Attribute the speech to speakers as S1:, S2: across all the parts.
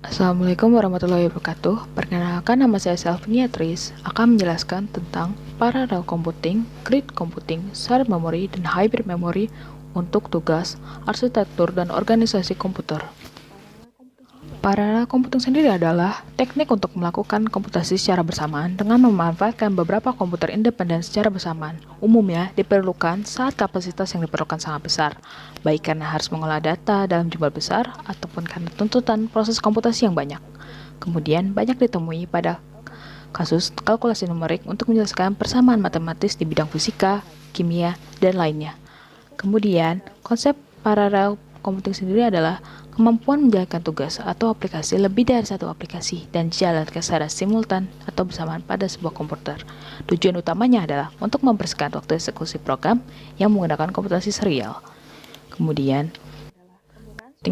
S1: Assalamualaikum warahmatullahi wabarakatuh. Perkenalkan, nama saya Selvenia Tris akan menjelaskan tentang parallel computing, grid computing, shared memory, dan hybrid memory untuk tugas arsitektur dan organisasi komputer. Parallel computing sendiri adalah teknik untuk melakukan komputasi secara bersamaan dengan memanfaatkan beberapa komputer independen secara bersamaan. Umumnya diperlukan saat kapasitas yang diperlukan sangat besar, baik karena harus mengolah data dalam jumlah besar ataupun karena tuntutan proses komputasi yang banyak. Kemudian banyak ditemui pada kasus kalkulasi numerik untuk menjelaskan persamaan matematis di bidang fisika, kimia, dan lainnya. Kemudian, konsep paralel computing sendiri adalah kemampuan menjalankan tugas atau aplikasi lebih dari satu aplikasi dan dijalankan secara simultan atau bersamaan pada sebuah komputer. Tujuan utamanya adalah untuk mempersingkat waktu eksekusi program yang menggunakan komputasi serial. Kemudian,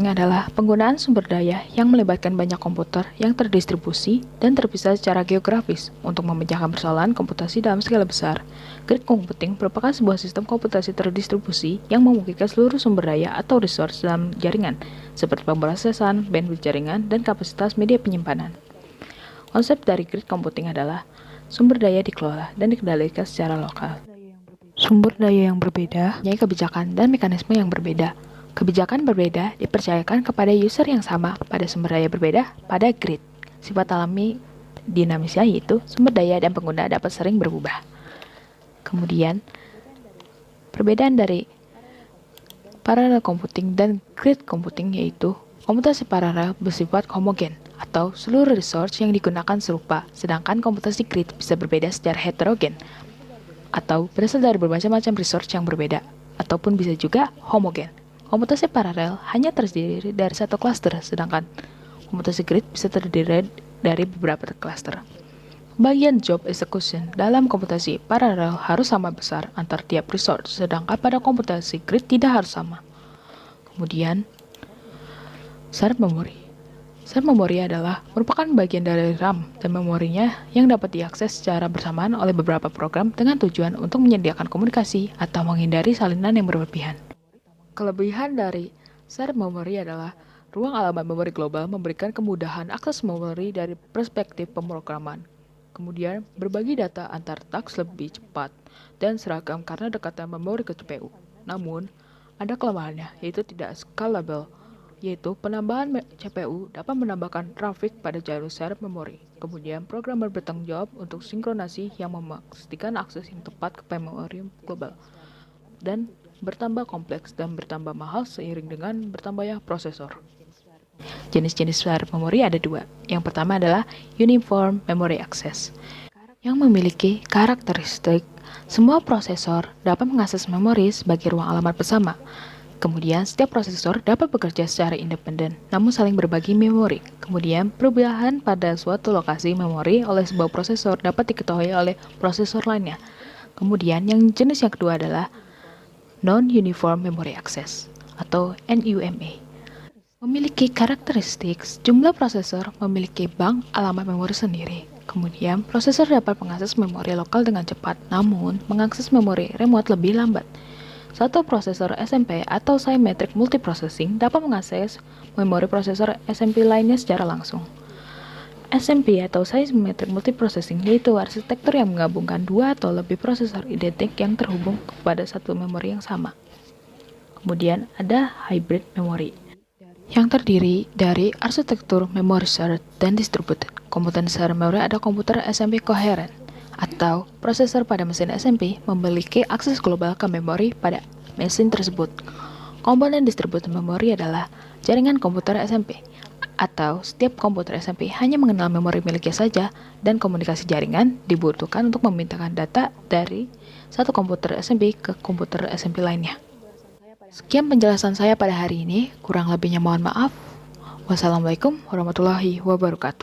S1: adalah penggunaan sumber daya yang melibatkan banyak komputer yang terdistribusi dan terpisah secara geografis untuk memecahkan persoalan komputasi dalam skala besar. Grid computing merupakan sebuah sistem komputasi terdistribusi yang memungkinkan seluruh sumber daya atau resource dalam jaringan, seperti pemrosesan, bandwidth jaringan, dan kapasitas media penyimpanan. Konsep dari grid computing adalah sumber daya dikelola dan dikendalikan secara lokal. Sumber daya yang berbeda, punya kebijakan dan mekanisme yang berbeda. Kebijakan berbeda dipercayakan kepada user yang sama pada sumber daya berbeda pada grid. Sifat alami dinamisnya yaitu sumber daya dan pengguna dapat sering berubah. Kemudian, perbedaan dari parallel computing dan grid computing yaitu komputasi paralel bersifat homogen atau seluruh resource yang digunakan serupa, sedangkan komputasi grid bisa berbeda secara heterogen atau berasal dari bermacam-macam resource yang berbeda, ataupun bisa juga homogen. Komputasi paralel hanya terdiri dari satu klaster, sedangkan komputasi grid bisa terdiri dari beberapa klaster. Bagian job execution dalam komputasi paralel harus sama besar antar tiap resource, sedangkan pada komputasi grid tidak harus sama. Kemudian, shared memory. Shared memory adalah merupakan bagian dari RAM dan memorinya yang dapat diakses secara bersamaan oleh beberapa program dengan tujuan untuk menyediakan komunikasi atau menghindari salinan yang berlebihan. Kelebihan dari shared memory adalah ruang alamat memori global memberikan kemudahan akses memori dari perspektif pemrograman. Kemudian, berbagi data antar task lebih cepat dan seragam karena dekatnya memori ke CPU. Namun, ada kelemahannya, yaitu tidak scalable, yaitu penambahan CPU dapat menambahkan traffic pada jalur shared memory. Kemudian, programmer bertanggung jawab untuk sinkronasi yang memastikan akses yang tepat ke memori global. Dan bertambah kompleks dan bertambah mahal seiring dengan bertambahnya prosesor. Jenis-jenis shared memory ada dua. Yang pertama adalah Uniform Memory Access, yang memiliki karakteristik semua prosesor dapat mengakses memori sebagai ruang alamat bersama. Kemudian, setiap prosesor dapat bekerja secara independen, namun saling berbagi memori. Kemudian, perubahan pada suatu lokasi memori oleh sebuah prosesor dapat diketahui oleh prosesor lainnya. Kemudian, yang jenis yang kedua adalah Non-Uniform Memory Access atau NUMA. Memiliki karakteristik jumlah prosesor memiliki bank alamat memori sendiri. Kemudian, prosesor dapat mengakses memori lokal dengan cepat, namun mengakses memori remote lebih lambat. Satu prosesor SMP atau Symmetric Multiprocessing dapat mengakses memori prosesor SMP lainnya secara langsung. SMP atau Symmetric Multiprocessing yaitu arsitektur yang menggabungkan dua atau lebih prosesor identik yang terhubung kepada satu memori yang sama. Kemudian ada Hybrid Memory, yang terdiri dari arsitektur memori shared dan distributed. Komponen shared memory ada komputer SMP coherent, atau prosesor pada mesin SMP memiliki akses global ke memori pada mesin tersebut. Komponen distributed memory adalah jaringan komputer SMP, atau setiap komputer SMP hanya mengenal memori miliknya saja dan komunikasi jaringan dibutuhkan untuk memindahkan data dari satu komputer SMP ke komputer SMP lainnya. Sekian penjelasan saya pada hari ini, kurang lebihnya mohon maaf. Wassalamualaikum warahmatullahi wabarakatuh.